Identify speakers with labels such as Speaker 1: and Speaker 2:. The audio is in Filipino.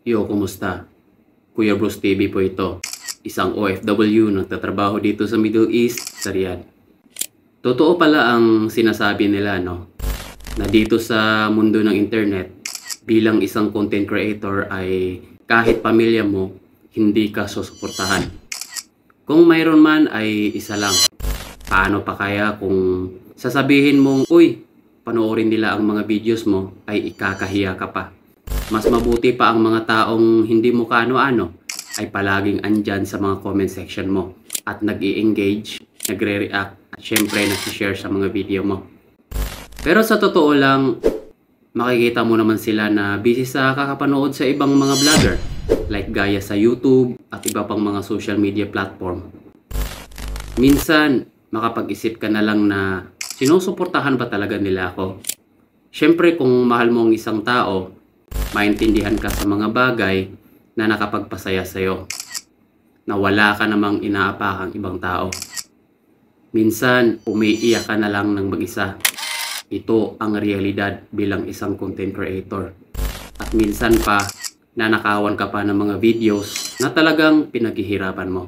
Speaker 1: Yo, kumusta? Kuya Bros TV po ito. Isang OFW na nagtatrabaho dito sa Middle East, sa Riyadh. Totoo pala ang sinasabi nila, no? Na dito sa mundo ng internet, bilang isang content creator ay kahit pamilya mo, hindi ka susuportahan. Kung mayroon man ay isa lang. Paano pa kaya kung sasabihin mong, uy, panoorin nila ang mga videos mo, ay ikakahiya ka pa. Mas mabuti pa ang mga taong hindi mo kaano-ano ay palaging andyan sa mga comment section mo at nag-i-engage, nagre-react at syempre nag-share sa mga video mo. Pero sa totoo lang, makikita mo naman sila na busy sa kakapanood sa ibang mga vlogger like gaya sa YouTube at iba pang mga social media platform. Minsan, makapag-isip ka na lang na sinusuportahan ba talaga nila ako? Syempre kung mahal mo ang isang tao, maintindihan ka sa mga bagay na nakapagpasaya sa'yo, na wala ka namang inaapakang ibang tao. Minsan, umiiyak ka na lang ng mag-isa. Ito ang realidad bilang isang content creator. At minsan pa, nanakawan ka pa ng mga videos na talagang pinaghihirapan mo.